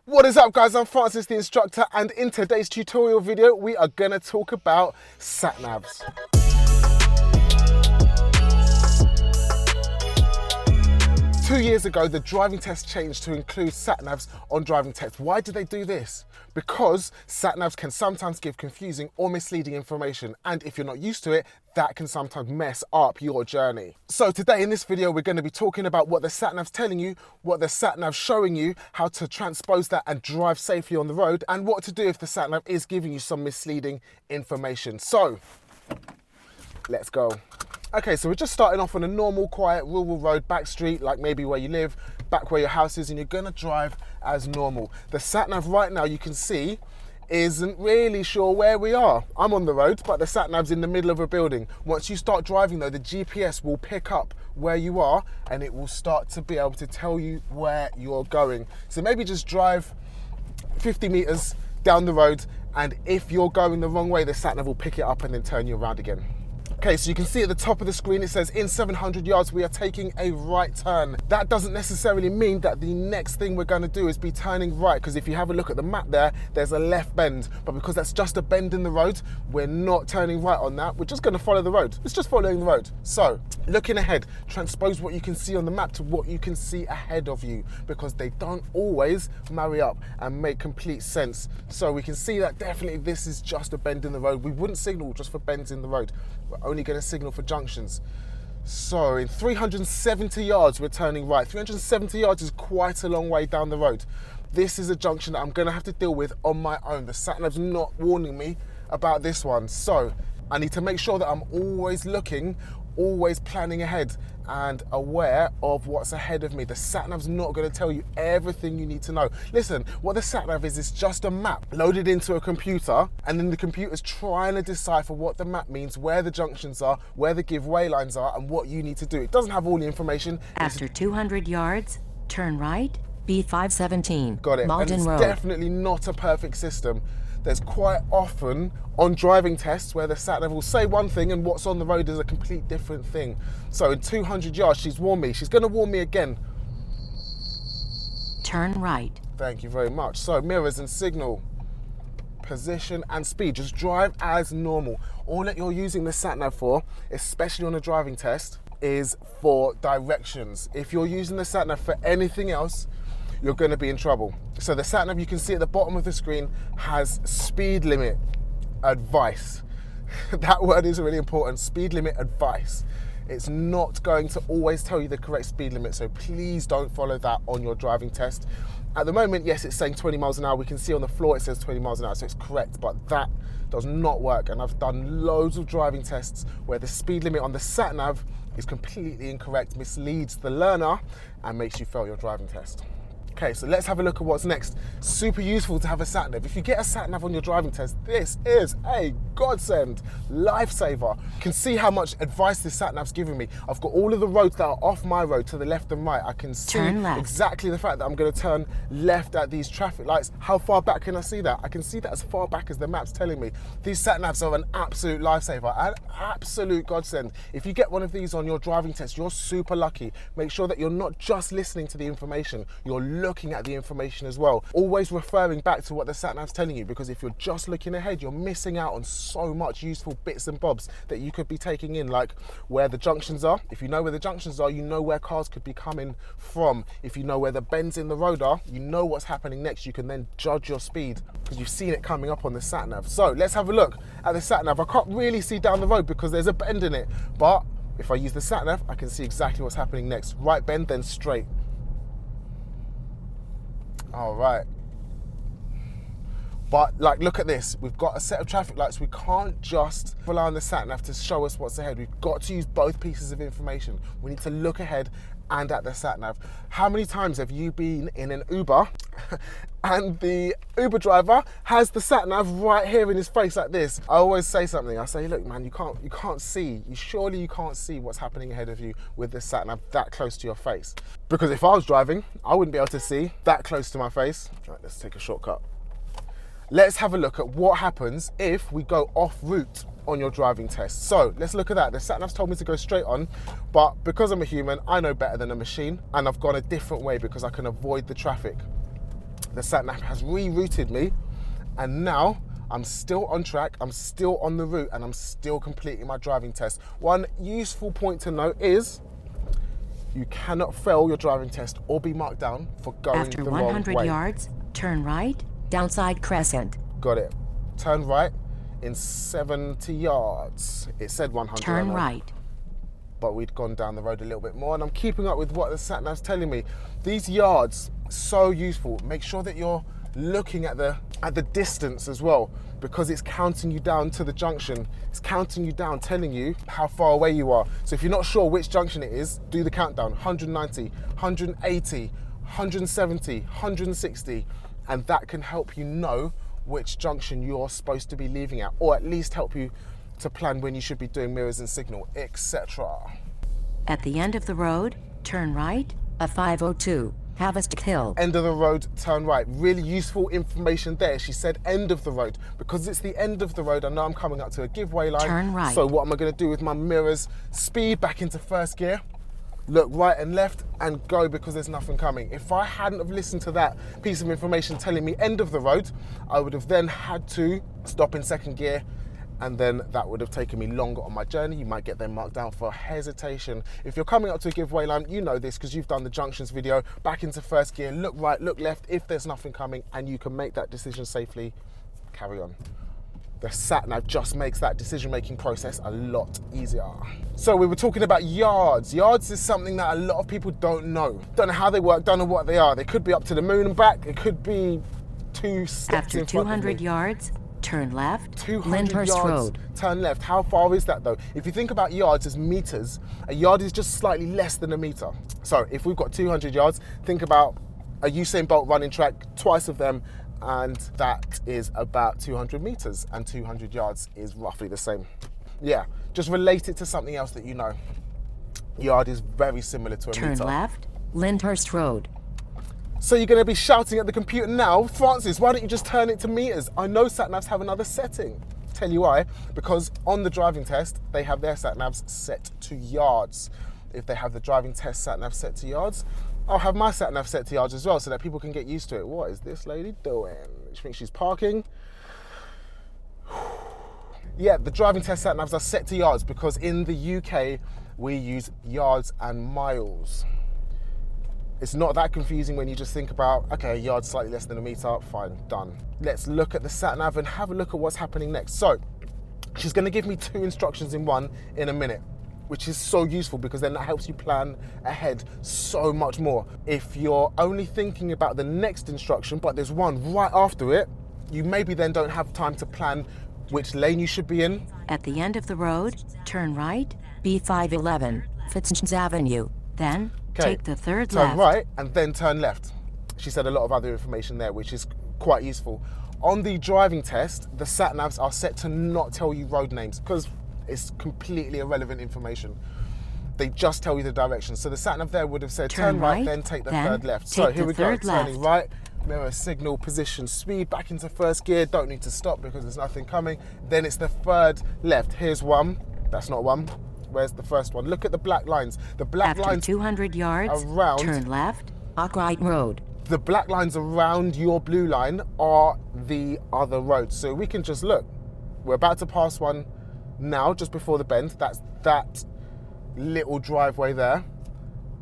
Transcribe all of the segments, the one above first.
What is up, guys? I'm Francis the Instructor, and in today's tutorial video we are going to talk about Sat Navs. 2 years ago, the driving test changed to include Sat Navs on driving tests. Why did they do this? Because Sat Navs can sometimes give confusing or misleading information, and if you're not used to it, that can sometimes mess up your journey. So today in this video, we're going to be talking about what the Sat Nav's telling you, what the Sat Nav's showing you, how to transpose that and drive safely on the road, and what to do if the Sat Nav is giving you some misleading information. So, let's go. Okay, so we're just starting off on a normal, quiet, rural road, back street, like maybe where you live, back where your house is, and you're gonna drive as normal. The Sat Nav right now, you can see, isn't really sure where we are. I'm on the road, but the Sat Nav's in the middle of a building. Once you start driving though, the GPS will pick up where you are, and it will start to be able to tell you where you're going. So maybe just drive 50 meters down the road, and if you're going the wrong way, the Sat Nav will pick it up and then turn you around again. Okay, so you can see at the top of the screen, it says in 700 yards, we are taking a right turn. That doesn't necessarily mean that the next thing we're gonna do is be turning right, because if you have a look at the map there, there's a left bend. But because that's just a bend in the road, we're not turning right on that. We're just gonna follow the road. It's just following the road. So, looking ahead, transpose what you can see on the map to what you can see ahead of you, because they don't always marry up and make complete sense. So we can see that definitely this is just a bend in the road. We wouldn't signal just for bends in the road. We're only going to signal for junctions. So in 370 yards, we're turning right. 370 yards is quite a long way down the road. This is a junction that I'm going to have to deal with on my own. The Sat Nav's not warning me about this one. So I need to make sure that I'm always looking, always planning ahead and aware of what's ahead of me. The Sat Nav's not going to tell you everything you need to know. Listen, what the Sat Nav is just a map loaded into a computer, and then the computer's trying to decipher what the map means, where the junctions are, where the give way lines are, and what you need to do. It doesn't have all the information. After 200 yards, turn right, B517. Got it. Malden and it's Road. Definitely not a perfect system. There's quite often on driving tests where the Sat Nav will say one thing and what's on the road is a complete different thing. So in 200 yards, she's warned me. She's going to warn me again. Turn right. Thank you very much. So mirrors and signal, position and speed. Just drive as normal. All that you're using the Sat Nav for, especially on a driving test, is for directions. If you're using the Sat Nav for anything else, you're going to be in trouble. So the Sat Nav, you can see at the bottom of the screen, has speed limit advice. That word is really important, speed limit advice. It's not going to always tell you the correct speed limit, so please don't follow that on your driving test. At the moment, yes, it's saying 20 miles an hour. We can see on the floor it says 20 miles an hour, so it's correct, but that does not work. And I've done loads of driving tests where the speed limit on the Sat Nav is completely incorrect, misleads the learner, and makes you fail your driving test. Okay, so let's have a look at what's next. Super useful to have a Sat Nav. If you get a Sat Nav on your driving test, this is a godsend, lifesaver. You can see how much advice this Sat Nav's giving me. I've got all of the roads that are off my road to the left and right. I can see exactly the fact that I'm going to turn left at these traffic lights. How far back can I see that? I can see that as far back as the map's telling me. These Sat Navs are an absolute lifesaver, an absolute godsend. If you get one of these on your driving test, you're super lucky. Make sure that you're not just listening to the information, you're looking at the information as well. Always referring back to what the Sat Nav's telling you, because if you're just looking ahead, you're missing out on so much useful bits and bobs that you could be taking in, like where the junctions are. If you know where the junctions are, you know where cars could be coming from. If you know where the bends in the road are, you know what's happening next. You can then judge your speed because you've seen it coming up on the Sat Nav. So let's have a look at the Sat Nav. I can't really see down the road because there's a bend in it, but if I use the Sat Nav, I can see exactly what's happening next. Right bend, then straight. All right. But like, look at this. We've got a set of traffic lights. We can't just rely on the Sat Nav to show us what's ahead. We've got to use both pieces of information. We need to look ahead and at the Sat Nav. How many times have you been in an Uber and the Uber driver has the Sat Nav right here in his face like this? I always say something. I say, look, man, you can't see. Surely you can't see what's happening ahead of you with the Sat Nav that close to your face. Because if I was driving, I wouldn't be able to see that close to my face. Right, let's take a shortcut. Let's have a look at what happens if we go off route on your driving test. So let's look at that. The Sat Nav's told me to go straight on, but because I'm a human, I know better than a machine, and I've gone a different way because I can avoid the traffic. The Sat Nav has rerouted me, and now I'm still on track, I'm still on the route, and I'm still completing my driving test. One useful point to note is you cannot fail your driving test or be marked down for going After the wrong 100 way. yards, turn right, downside crescent. Got it. Turn right in 70 yards. It said 100. Turn right. But we'd gone down the road a little bit more, and I'm keeping up with what the Sat Nav's telling me. These yards, so useful. Make sure that you're looking at the distance as well, because it's counting you down to the junction. It's counting you down, telling you how far away you are. So if you're not sure which junction it is, do the countdown. 190, 180, 170, 160, and that can help you know which junction you're supposed to be leaving at, or at least help you to plan when you should be doing mirrors and signal, etc. At the end of the road, turn right, a 502, Havestick Hill. End of the road, turn right. Really useful information there. She said end of the road. Because it's the end of the road, I know I'm coming up to a giveaway line. Turn right. So what am I going to do with my mirrors? Speed back into first gear, look right and left, and go, because there's nothing coming. If I hadn't have listened to that piece of information telling me end of the road, I would have then had to stop in second gear, and then that would have taken me longer on my journey. You might get them marked down for hesitation. If you're coming up to a giveaway line, you know this because you've done the junctions video. Back into first gear, look right, look left. If there's nothing coming and you can make that decision safely, carry on. The Sat Nav just makes that decision-making process a lot easier. So we were talking about yards. Yards is something that a lot of people don't know. Don't know how they work, don't know what they are. They could be up to the moon and back. It could be 2 steps After in front of 200 me. yards, turn left, 200 Lyndhurst yards, Road. turn left. How far is that though? If you think about yards as meters, a yard is just slightly less than a meter. So if we've got 200 yards, think about a Usain Bolt running track, twice of them, and that is about 200 meters, and 200 yards is roughly the same. Yeah, just relate it to something else that you know. Yard is very similar to a Turn meter. left, Lyndhurst Road. So you're going to be shouting at the computer now, Francis, why don't you just turn it to meters? I know Sat Navs have another setting. Tell you why, because on the driving test, they have their Sat Navs set to yards. If they have the driving test Sat Nav set to yards, I'll have my Sat Nav set to yards as well, so that people can get used to it. What is this lady doing? She thinks she's parking. Yeah, the driving test Sat Navs are set to yards because in the UK, we use yards and miles. It's not that confusing when you just think about, okay, a yard slightly less than a meter, fine, done. Let's look at the Sat Nav and have a look at what's happening next. So, she's gonna give me 2 instructions in one in a minute, which is so useful because then that helps you plan ahead so much more. If you're only thinking about the next instruction, but there's one right after it, you maybe then don't have time to plan which lane you should be in. At the end of the road, turn right, B511, Fitzgerald Avenue. Then, take the third turn left. right and then turn left. She said a lot of other information there, which is quite useful. On the driving test, the Sat Navs are set to not tell you road names because it's completely irrelevant information. They just tell you the direction. So the Sat Nav there would have said turn right, then take the third left. So here we go, turning right, mirror, signal, position, speed, back into first gear. Don't need to stop because there's nothing coming. Then it's the third left. Here's one, that's not one. Where's the first one? Look at the black lines. The black lines 200 yards, around, turn left, Arkwright Road. The black lines around your blue line are the other roads. So we can just look. We're about to pass one now, just before the bend. That's that little driveway there.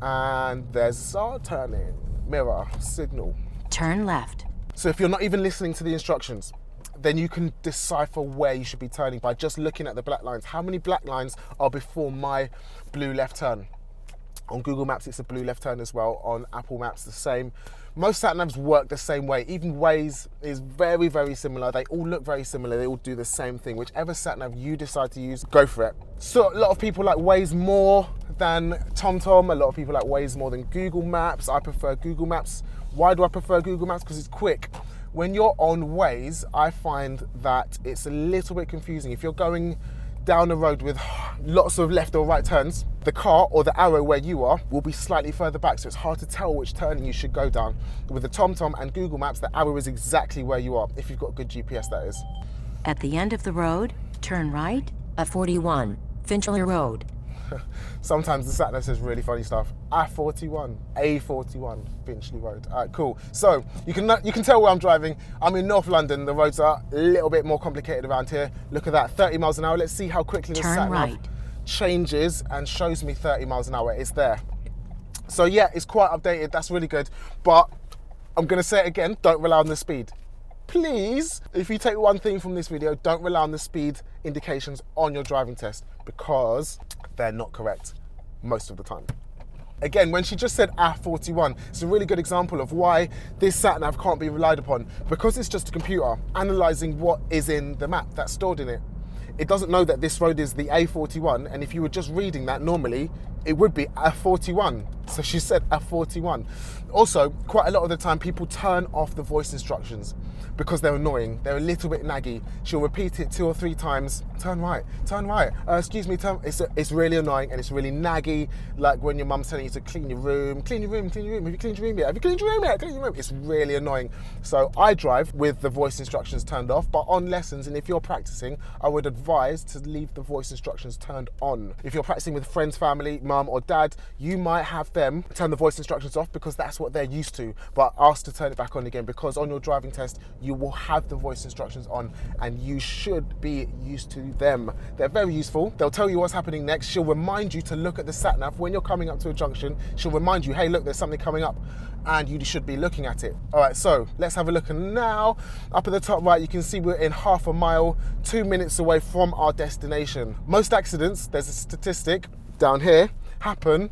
And there's our turning, mirror, signal. Turn left. So if you're not even listening to the instructions, then you can decipher where you should be turning by just looking at the black lines. How many black lines are before my blue left turn? On Google Maps, it's a blue left turn as well. On Apple Maps, the same. Most Sat Navs work the same way. Even Waze is very, very similar. They all look very similar. They all do the same thing. Whichever Sat Nav you decide to use, go for it. So a lot of people like Waze more than TomTom. A lot of people like Waze more than Google Maps. I prefer Google Maps. Why do I prefer Google Maps? Because it's quick. When you're on Waze, I find that it's a little bit confusing. If you're going down the road with lots of left or right turns, the car or the arrow where you are will be slightly further back, so it's hard to tell which turning you should go down. With the TomTom and Google Maps, the arrow is exactly where you are, if you've got good GPS, that is. At the end of the road, turn right, a 41, Finchley Road. Sometimes the sat nav says really funny stuff. A41, A41, Finchley Road. All right, cool. So you can tell where I'm driving. I'm in North London. The roads are a little bit more complicated around here. Look at that, 30 miles an hour. Let's see how quickly the sat nav changes and shows me 30 miles an hour. It's there. So yeah, it's quite updated. That's really good. But I'm gonna say it again, don't rely on the speed. Please, if you take one thing from this video, don't rely on the speed indications on your driving test because they're not correct most of the time. Again, when she just said A41, it's a really good example of why this sat nav can't be relied upon, because it's just a computer analysing what is in the map that's stored in it. It doesn't know that this road is the A41, and if you were just reading that normally, it would be A41. So she said A41. Also, quite a lot of the time, people turn off the voice instructions because they're annoying. They're a little bit naggy. She'll repeat it 2 or 3 times. Turn right, excuse me, turn. It's really annoying and it's really naggy. Like when your mum's telling you to clean your room, clean your room, clean your room. Have you cleaned your room yet? Have you cleaned your room yet? Clean your room. It's really annoying. So I drive with the voice instructions turned off, but on lessons, and if you're practicing, I would advise to leave the voice instructions turned on. If you're practicing with friends, family, mum or dad, you might have them turn the voice instructions off because that's what they're used to, but ask to turn it back on again, because on your driving test, you will have the voice instructions on and you should be used to them. They're very useful. They'll tell you what's happening next. She'll remind you to look at the sat nav when you're coming up to a junction. She'll remind you, hey, look, there's something coming up, and you should be looking at it. All right, so let's have a look. And now, up at the top right, you can see we're in half a mile, 2 minutes away from our destination. Most accidents, there's a statistic down here, happen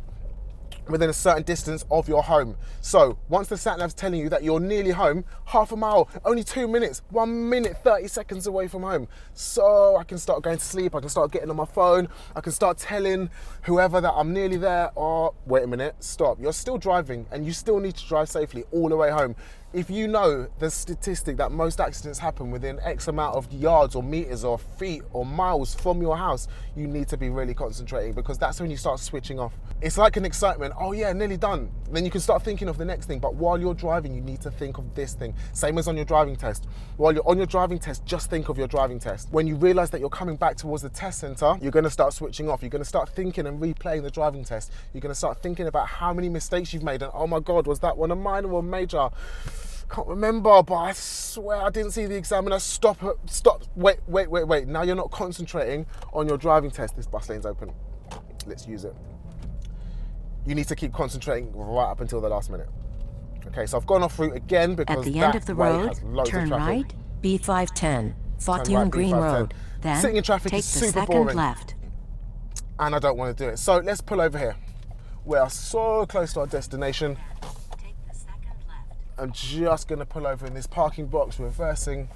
within a certain distance of your home. So once the sat nav's telling you that you're nearly home, half a mile, only 2 minutes, 1 minute, 30 seconds away from home. So I can start going to sleep, I can start getting on my phone, I can start telling whoever that I'm nearly there. Or wait a minute, stop, you're still driving and you still need to drive safely all the way home. If you know the statistic that most accidents happen within X amount of yards or meters or feet or miles from your house, you need to be really concentrating, because that's when you start switching off. It's like an excitement, oh yeah, nearly done. Then you can start thinking of the next thing, but while you're driving, you need to think of this thing. Same as on your driving test. While you're on your driving test, just think of your driving test. When you realize that you're coming back towards the test center, you're gonna start switching off. You're gonna start thinking and replaying the driving test. You're gonna start thinking about how many mistakes you've made and, oh my God, was that one a minor or major? Can't remember, but I swear I didn't see the examiner. Stop, wait. Now you're not concentrating on your driving test. This bus lane's open. Let's use it. You need to keep concentrating right up until the last minute. Okay, so I've gone off route again because at the end of the road, turn right, B510, Fortune Green Road. Then sitting in traffic take is the super second boring. left. And I don't want to do it. So let's pull over here. We are so close to our destination. I'm just gonna pull over in this parking box, reversing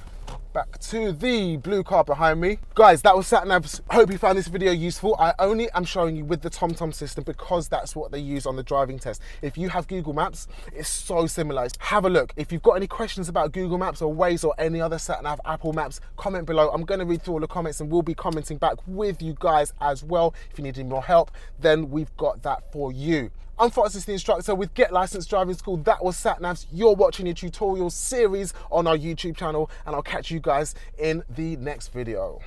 back to the blue car behind me. Guys, that was Sat Navs. Hope you found this video useful. I only am showing you with the TomTom system because that's what they use on the driving test. If you have Google Maps, it's so similar. Have a look. If you've got any questions about Google Maps or Waze or any other Sat Nav, Apple Maps, comment below. I'm gonna read through all the comments and we'll be commenting back with you guys as well. If you need any more help, then we've got that for you. I'm Francis, the instructor with Get Licensed Driving School. That was Sat Navs. You're watching a tutorial series on our YouTube channel, and I'll catch you guys in the next video.